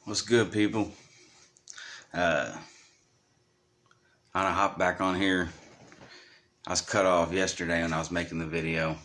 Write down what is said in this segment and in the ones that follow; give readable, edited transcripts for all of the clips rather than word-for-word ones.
What's good, people? I'm gonna hop back on here. I was cut off yesterday when I was making the video.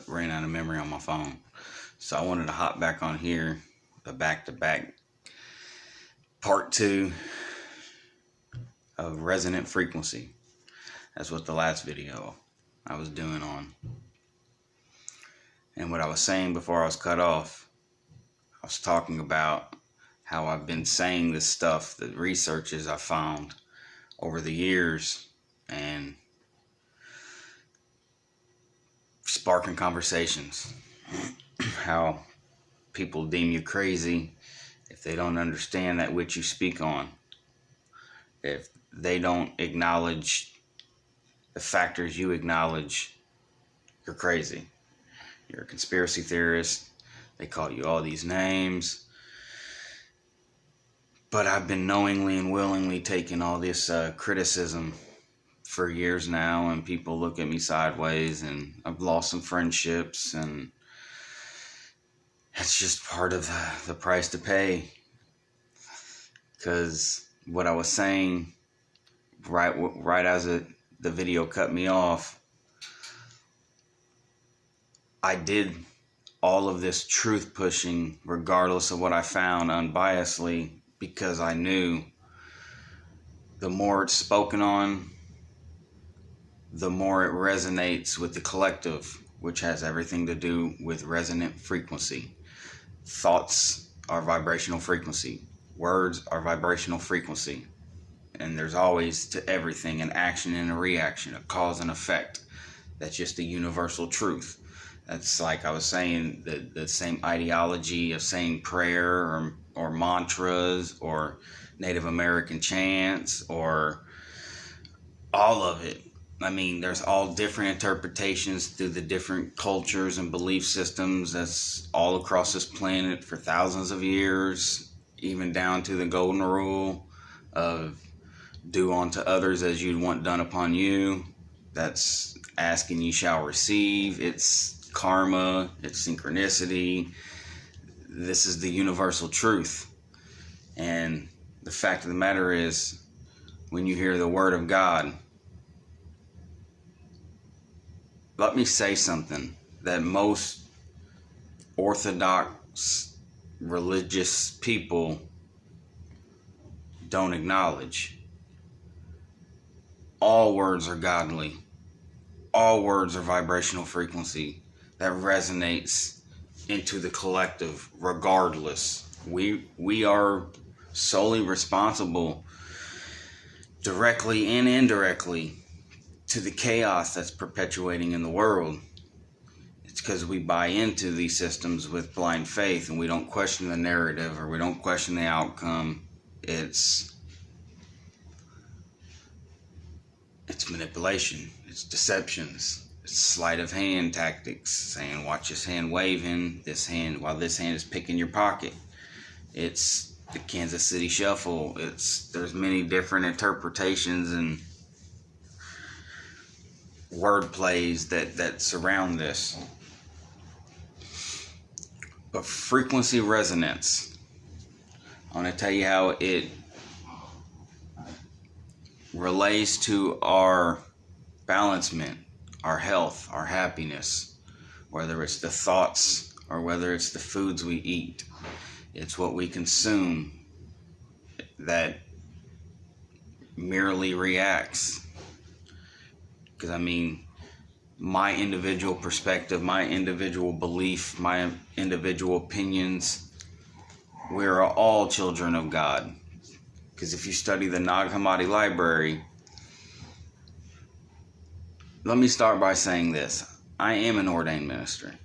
Ran out of memory on my phone. So I wanted to hop back on here, the back-to-back part 2 of resonant frequency. That's what the last video I was doing on. And what I was saying before I was cut off, I was talking about how I've been saying this stuff, the researches I found over the years, and sparking conversations. How people deem you crazy if they don't understand that which you speak on. If they don't acknowledge the factors you acknowledge, you're crazy. You're a conspiracy theorist. They call you all these names. But I've been knowingly and willingly taking all this criticism for years now, and people look at me sideways, and I've lost some friendships, and it's just part of the price to pay. Because what I was saying right as the video cut me off, I did all of this truth pushing regardless of what I found, unbiasedly, because I knew the more it's spoken on, the more it resonates with the collective, which has everything to do with resonant frequency. Thoughts are vibrational frequency. Words are vibrational frequency. And there's always, to everything, an action and a reaction, a cause and effect. That's just a universal truth. That's like I was saying, the same ideology of saying prayer or mantras or Native American chants or all of it. I mean, there's all different interpretations through the different cultures and belief systems that's all across this planet for thousands of years, even down to the golden rule of do unto others as you'd want done upon you. That's ask and you shall receive. It's karma, it's synchronicity. This is the universal truth. And the fact of the matter is, when you hear the word of God, let me say something that most orthodox religious people don't acknowledge. All words are godly. All words are vibrational frequency that resonates into the collective regardless. We are solely responsible, directly and indirectly, to the chaos that's perpetuating in the world. It's because we buy into these systems with blind faith, and we don't question the narrative, or we don't question the outcome. It's manipulation, it's deceptions, it's sleight of hand tactics, saying watch this hand waving, this hand while this hand is picking your pocket. It's the Kansas City Shuffle. There's many different interpretations and word plays that surround this. But frequency resonance, I want to tell you how it relates to our balancement, our health, our happiness, whether it's the thoughts or whether it's the foods we eat. It's what we consume that merely reacts. Because I mean, my individual perspective, my individual belief, my individual opinions, we are all children of God. Because if you study the Nag Hammadi library, let me start by saying this. I am an ordained minister.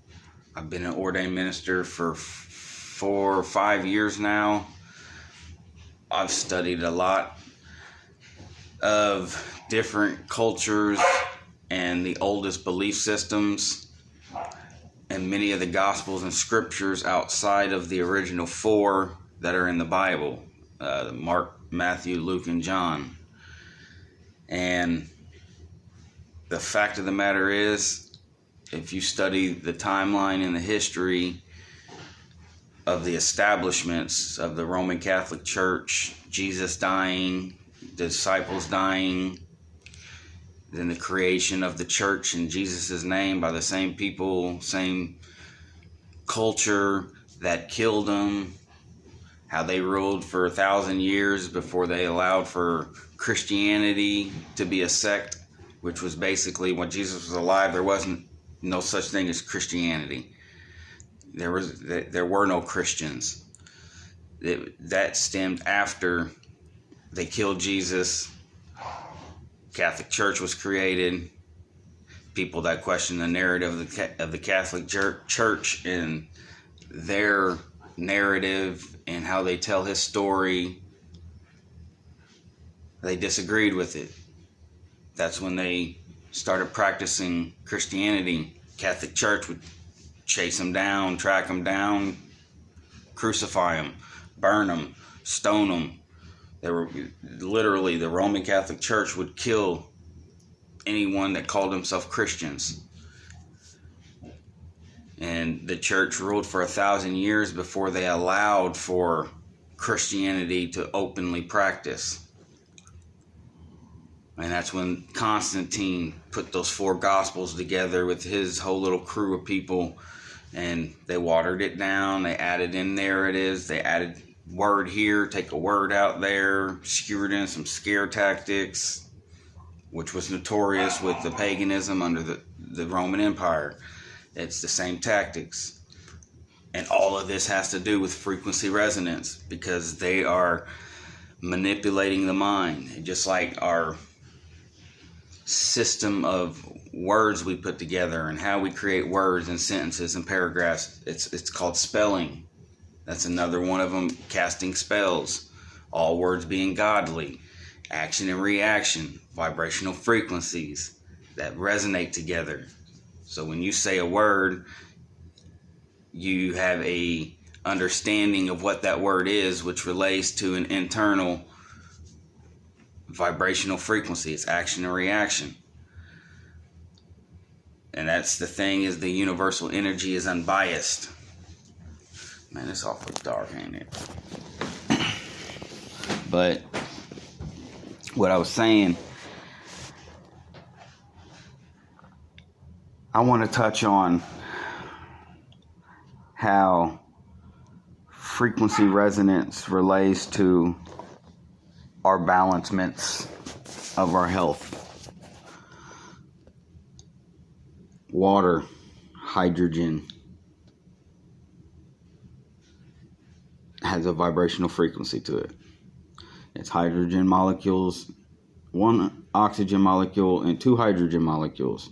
I've been an ordained minister for 4 or 5 years now. I've studied a lot of different cultures and the oldest belief systems, and many of the gospels and scriptures outside of the original 4 that are in the Bible. Mark, Matthew, Luke, and John. And the fact of the matter is, if you study the timeline and the history of the establishments of the Roman Catholic Church, Jesus dying, the disciples dying, then the creation of the church in Jesus' name by the same people, same culture that killed him, how they ruled for 1,000 years before they allowed for Christianity to be a sect, which was basically when Jesus was alive, there wasn't no such thing as Christianity. There were no Christians. That stemmed after they killed Jesus. Catholic Church was created. People that question the narrative of the Catholic Church and their narrative and how they tell his story, they disagreed with it. That's when they started practicing Christianity. Catholic Church would chase them down, track them down, crucify them, burn them, stone them. They were literally, the Roman Catholic Church would kill anyone that called themselves Christians. And the church ruled for 1,000 years before they allowed for Christianity to openly practice. And that's when Constantine put those 4 gospels together with his whole little crew of people, and they watered it down. They added in narratives. They added word here, take a word out there, skewered in some scare tactics, which was notorious with the paganism under the Roman Empire. It's the same tactics. And all of this has to do with frequency resonance, because they are manipulating the mind. Just like our system of words we put together and how we create words and sentences and paragraphs, it's called spelling. That's another one of them, casting spells. All words being godly. Action and reaction, vibrational frequencies that resonate together. So when you say a word, you have a understanding of what that word is, which relates to an internal vibrational frequency. It's action and reaction. And that's the thing, is the universal energy is unbiased. Man, it's awfully dark, ain't it? But what I was saying, I want to touch on how frequency resonance relates to our balancements of our health. Water, hydrogen, has a vibrational frequency to it. It's hydrogen molecules, 1 oxygen molecule and 2 hydrogen molecules.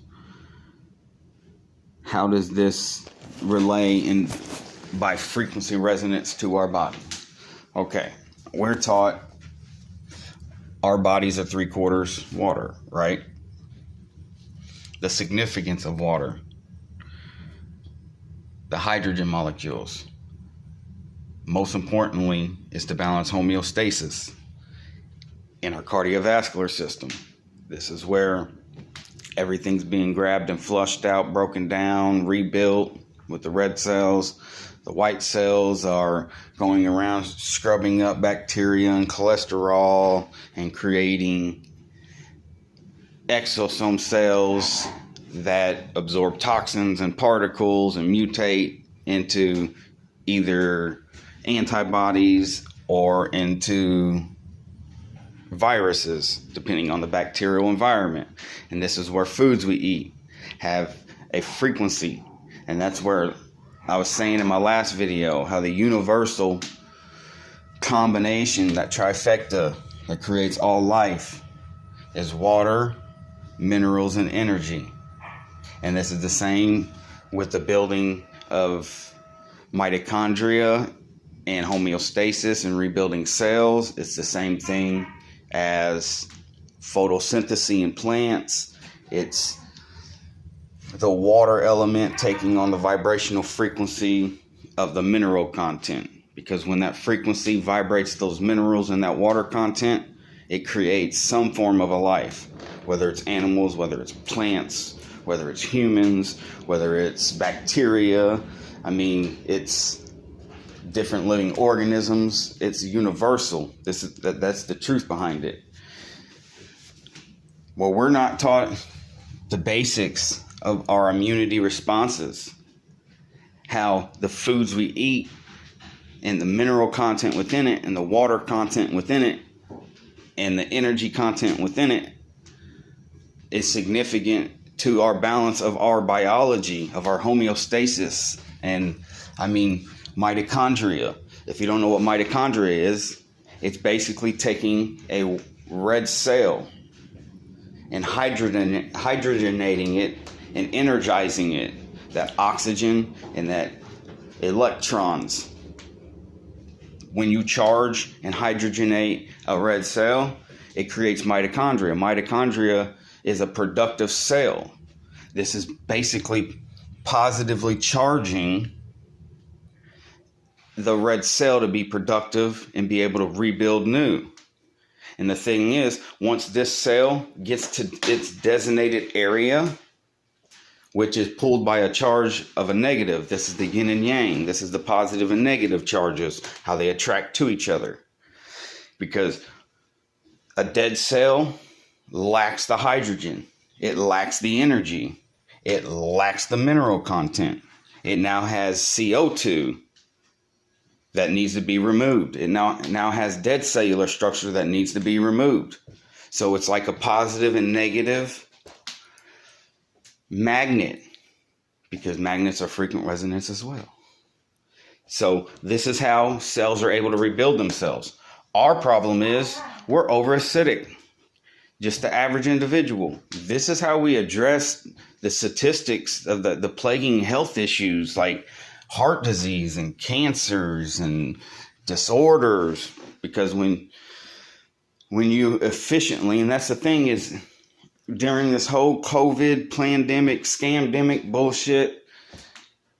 How does this relay by frequency resonance to our body? Okay, we're taught our bodies are 3/4 water, right? The significance of water. The hydrogen molecules. Most importantly, is to balance homeostasis in our cardiovascular system. This is where everything's being grabbed and flushed out, broken down, rebuilt with the red cells. The white cells are going around scrubbing up bacteria and cholesterol and creating exosome cells that absorb toxins and particles and mutate into either antibodies or into viruses, depending on the bacterial environment. And this is where foods we eat have a frequency. And that's where I was saying in my last video how the universal combination, that trifecta that creates all life, is water, minerals, and energy. And this is the same with the building of mitochondria and homeostasis and rebuilding cells. It's the same thing as photosynthesis in plants. It's the water element taking on the vibrational frequency of the mineral content. Because when that frequency vibrates those minerals and that water content, it creates some form of a life. Whether it's animals, whether it's plants, whether it's humans, whether it's bacteria. I mean, it's different living organisms. It's universal. That's the truth behind it. Well, we're not taught the basics of our immunity responses, how the foods we eat and the mineral content within it and the water content within it and the energy content within it is significant to our balance of our biology, of our homeostasis. And I mean, mitochondria. If you don't know what mitochondria is, it's basically taking a red cell and hydrogenating it and energizing it, that oxygen and that electrons. When you charge and hydrogenate a red cell, it creates mitochondria. Mitochondria is a productive cell. This is basically positively charging the red cell to be productive and be able to rebuild new. And the thing is, once this cell gets to its designated area, which is pulled by a charge of a negative, this is the yin and yang, this is the positive and negative charges, how they attract to each other. Because a dead cell lacks the hydrogen, it lacks the energy, it lacks the mineral content. It now has CO2 that needs to be removed. It now has dead cellular structure that needs to be removed. So it's like a positive and negative magnet, because magnets are frequent resonance as well. So this is how cells are able to rebuild themselves. Our problem is we're over-acidic, just the average individual. This is how we address the statistics of the plaguing health issues like heart disease and cancers and disorders. Because when you efficiently, and that's the thing is, during this whole COVID pandemic, scamdemic bullshit,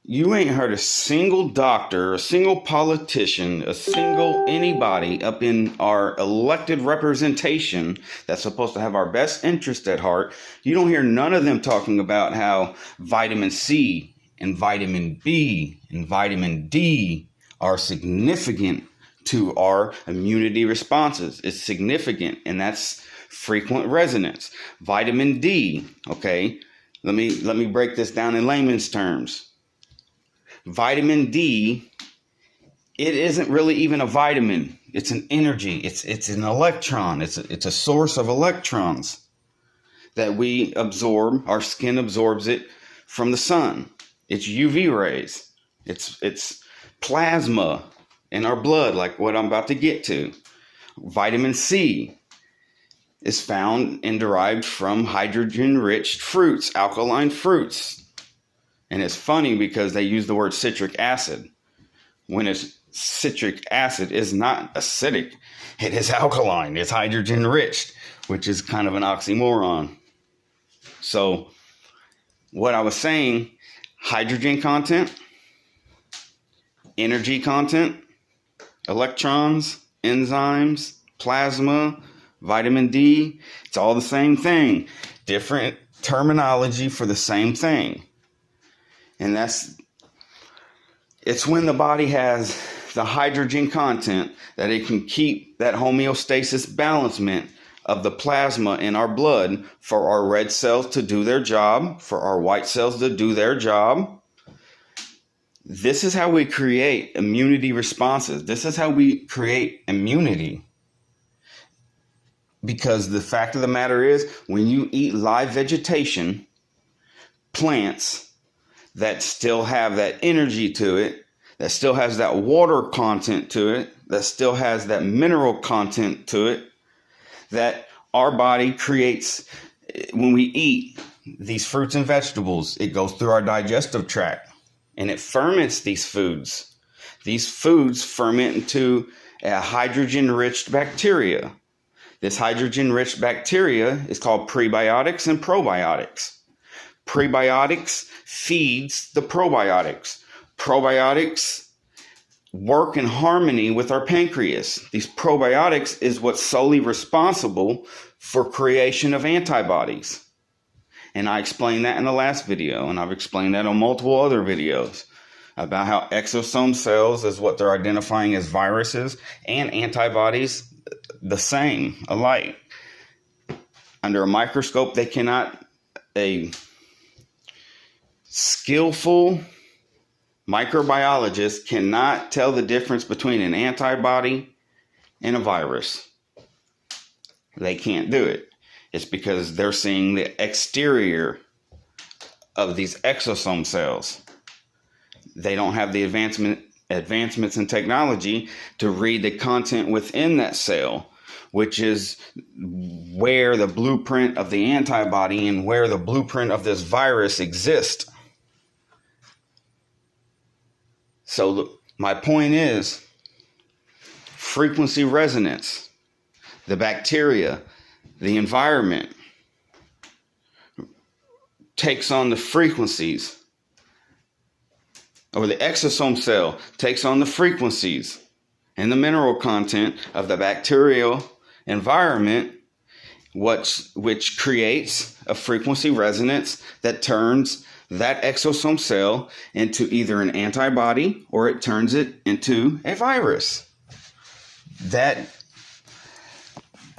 you ain't heard a single doctor, a single politician, a single anybody up in our elected representation that's supposed to have our best interest at heart. You don't hear none of them talking about how vitamin C and vitamin B and vitamin D are significant to our immunity responses. It's significant, and that's frequent resonance. Vitamin D, okay, let me break this down in layman's terms. Vitamin D, it isn't really even a vitamin. It's an energy. It's an electron. It's a source of electrons that we absorb. Our skin absorbs it from the sun. It's UV rays. It's plasma in our blood, like what I'm about to get to. Vitamin C is found and derived from hydrogen-rich fruits, alkaline fruits. And it's funny because they use the word citric acid, when citric acid is not acidic. It is alkaline. It's hydrogen-rich, which is kind of an oxymoron. So what I was saying, hydrogen content, energy content, electrons, enzymes, plasma, vitamin D, it's all the same thing. Different terminology for the same thing. And it's when the body has the hydrogen content that it can keep that homeostasis balancement of the plasma in our blood for our red cells to do their job, for our white cells to do their job. This is how we create immunity responses. This is how we create immunity. Because the fact of the matter is, when you eat live vegetation, plants that still have that energy to it, that still has that water content to it, that still has that mineral content to it, that our body creates when we eat these fruits and vegetables. It goes through our digestive tract and it ferments these foods. These foods ferment into a hydrogen-rich bacteria. This hydrogen-rich bacteria is called prebiotics and probiotics. Prebiotics feeds the probiotics. Probiotics work in harmony with our pancreas. These probiotics is what's solely responsible for creation of antibodies. And I explained that in the last video, and I've explained that on multiple other videos about how exosome cells is what they're identifying as viruses, and antibodies the same, alike. Under a microscope, a skillful microbiologist cannot tell the difference between an antibody and a virus. They can't do it. It's because they're seeing the exterior of these exosome cells. They don't have the advancements in technology to read the content within that cell, which is where the blueprint of the antibody and where the blueprint of this virus exists. So my point is, frequency resonance, the bacteria, the environment takes on the frequencies, or the exosome cell takes on the frequencies and the mineral content of the bacterial environment, which creates a frequency resonance that turns that exosome cell into either an antibody or it turns it into a virus.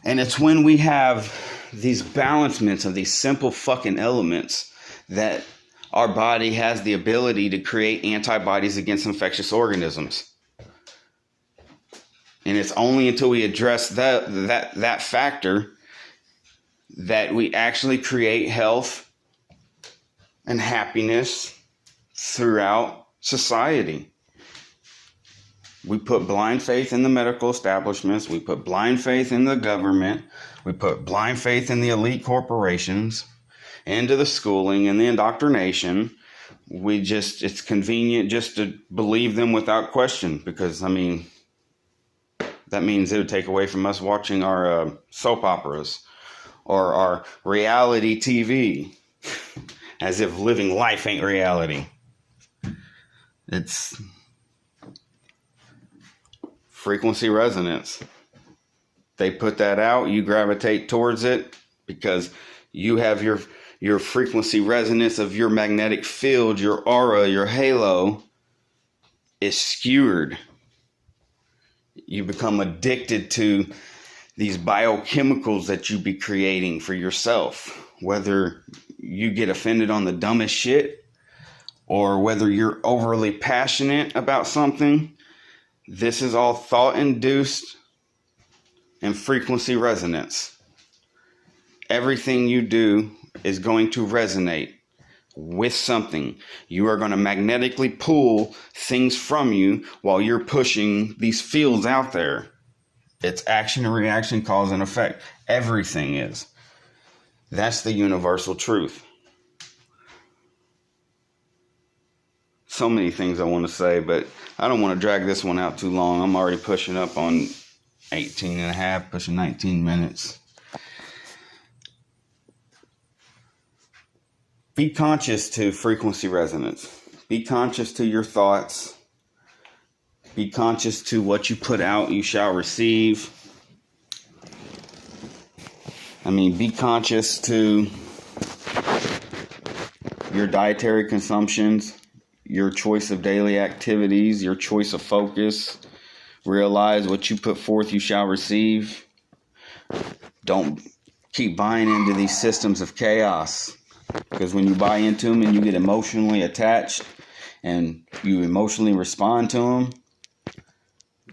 And it's when we have these balancements of these simple fucking elements that our body has the ability to create antibodies against infectious organisms. And it's only until we address that factor that we actually create health and happiness throughout society. We put blind faith in the medical establishments. We put blind faith in the government. We put blind faith in the elite corporations, into the schooling and the indoctrination. It's convenient just to believe them without question, because, I mean, that means it would take away from us watching our soap operas or our reality TV, as if living life ain't reality. It's frequency resonance. They put that out, you gravitate towards it because you have your frequency resonance of your magnetic field, your aura, your halo is skewered. You become addicted to these biochemicals that you be creating for yourself, whether you get offended on the dumbest shit or whether you're overly passionate about something. This is all thought-induced and frequency resonance. Everything you do is going to resonate with something. You are going to magnetically pull things from you while you're pushing these fields out there. It's action and reaction, cause and effect. Everything is. That's the universal truth. So many things I want to say, but I don't want to drag this one out too long. I'm already pushing up on 18 and a half, pushing 19 minutes. Be conscious to frequency resonance. Be conscious to your thoughts. Be conscious to what you put out, you shall receive. Be conscious to your dietary consumptions, your choice of daily activities, your choice of focus. Realize what you put forth, you shall receive. Don't keep buying into these systems of chaos. Because when you buy into them and you get emotionally attached and you emotionally respond to them,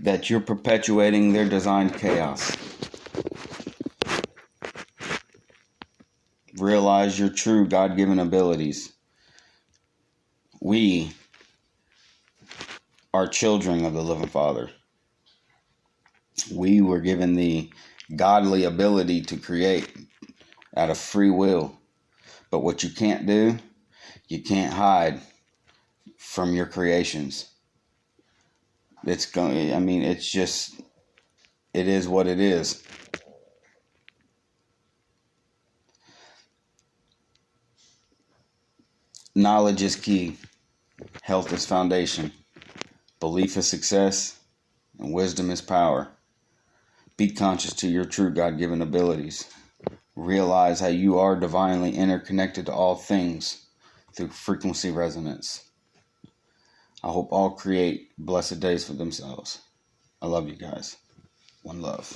that you're perpetuating their designed chaos. Realize your true God-given abilities. We are children of the living Father. We were given the godly ability to create out of free will. But what you can't do, you can't hide from your creations. It is what it is. Knowledge is key. Health is foundation. Belief is success. And wisdom is power. Be conscious to your true God-given abilities. Realize how you are divinely interconnected to all things through frequency resonance. I hope all create blessed days for themselves. I love you guys. One love.